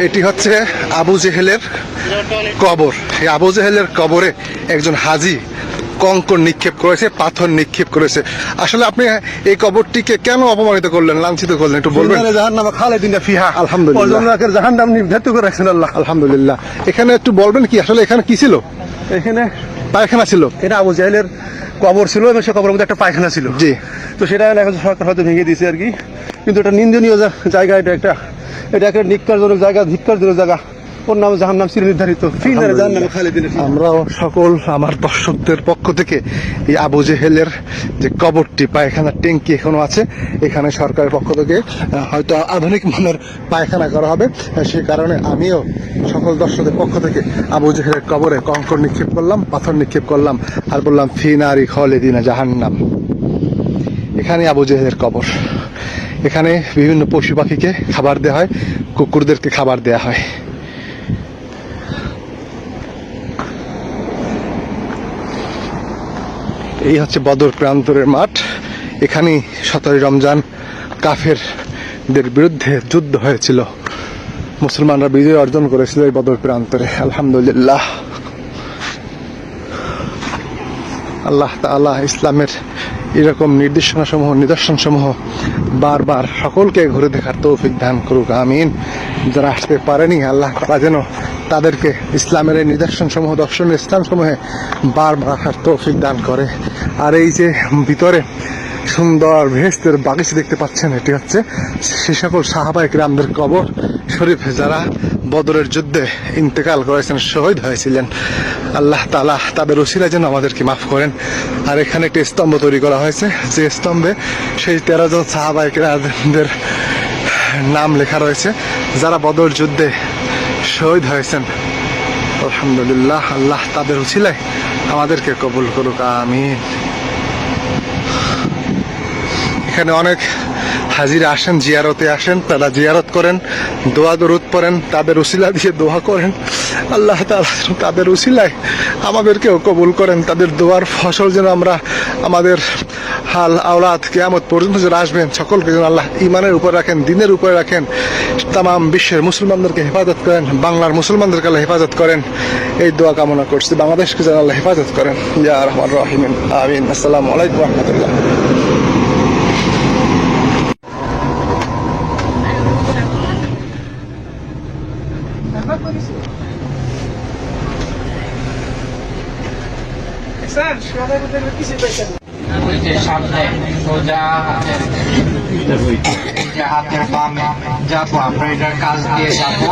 এটি হচ্ছে আবু জেহেলের কবর। এই আবু জেহেলের কবরে একজন হাজি কঙ্কর নিক্ষেপ করেছে, পাথর নিক্ষেপ করেছে। আসলে আপনি এই কবরটিকে কেন অপমানিত করলেন, লাঞ্ছিত করলেন, একটু বলবেন? জাহান্নামে খালিদিন ফিহা। আলহামদুলিল্লাহ, জাহান্নাম নির্ধারিত করে রাখছেন আল্লাহ। আলহামদুলিল্লাহ। এখানে একটু বলবেন কি আসলে এখানে কি ছিল? এখানে পায়খানা ছিল। এটা আবু জাহেলের কবর ছিল এবং সে কবরের মধ্যে একটা পায়খানা ছিল। জি। তো সেটা এখন সরকার হয়তো ভেঙে দিয়েছে আর কি। কিন্তু এটা নিন্দনীয় জায়গা, এটা একটা নিকারজনক জায়গা, ধিক্কারজনক জায়গা। ওর নাম জাহান্নাম চির নির্ধারিত। আমরাও সকল আমার দর্শকদের পক্ষ থেকে এই আবু জেহেলের যে কবরটি, পায়খানা ট্যাঙ্কি এখনো আছে, এখানে সরকারের পক্ষ থেকে হয়তো আধুনিক মানের পায়খানা করা হবে। সে কারণে আমিও সকল দর্শকদের পক্ষ থেকে আবু জেহেলের কবরে কঙ্কর নিক্ষেপ করলাম, পাথর নিক্ষেপ করলাম, আর বললাম ফি নারি খালিদিনা জাহান্নাম। এখানে আবু জেহেলের কবর। এখানে বিভিন্ন পশু পাখিকে খাবার দেওয়া হয়, কুকুরদেরকে খাবার দেওয়া হয়। এই হচ্ছে বদর প্রান্তরের মাঠ। এখানেই 17 রমজান কাফেরদের বিরুদ্ধে যুদ্ধ হয়েছিল, মুসলমানরা বিজয় অর্জন করেছিল এই বদর প্রান্তরে। আলহামদুলিল্লাহ, আল্লাহ তাআলা ইসলামের এরকম নিদর্শন সমূহ বারবার সকলকে ঘুরে দেখার তৌফিক দান করুক, আমিন। যারা আসতে পারেনি, আল্লাহ তাআলা যেন তাদেরকে ইসলামের এই নিদর্শন সমূহ, দর্শনীয় স্থান সমূহে বারবার আসার তৌফিক দান করে। আর এই যে ভিতরে সুন্দর বেহেশতের বাগিচা দেখতে পাচ্ছেন, এটি হচ্ছে সে সকল সাহাবায়ে কিরামদের কবর শরীফ যারা বদরের যুদ্ধে ইন্তেকাল করেছেন, শহীদ হয়েছিলেন। আল্লাহ তাআলা তাদের উসিলায় যেন আমাদেরকে মাফ করেন। আর এখানে একটি স্তম্ভ তৈরি করা হয়েছে, যে স্তম্ভে সেই 13 জন সাহাবায়ে কিরামদের নাম লেখা রয়েছে যারা বদর যুদ্ধে শহীদ হয়েছেন। আলহামদুলিল্লাহ, আল্লাহ তাদের উসিলায় আমাদেরকে কবুল করুক, আমিন। এখানে অনেক হাজিরা আসেন, জিয়ারতে আসেন, তারা জিয়ারত করেন, দোয়া দরুদ পড়েন, তাদের উসিলা দিয়ে দোয়া করেন। আল্লাহ তাআলা তাদের উসিলায় আমাদেরকেও কবুল করেন। তাদের দোয়ার ফসল যেন আমরা, আমাদের হাল আওলাদ কিয়ামত পর্যন্ত যারা আসবেন সকলকে যেন আল্লাহ ইমানের উপর রাখেন, দিনের উপরে রাখেন। তামাম বিশ্বের মুসলমানদেরকে হেফাজত করেন, বাংলার মুসলমানদেরকে আল্লাহ হেফাজত করেন, এই দোয়া কামনা করছি। বাংলাদেশকে যেন আল্লাহ হেফাজত করেন, ইয়া রহমান রহিম, আমিন। আসসালামু আলাইকুম ওয়া রাহমাতুল্লাহ। ওই যে সামনে সোজা হাতের বামে যাবো আমরা, এটার কাজ দিয়ে যাবো।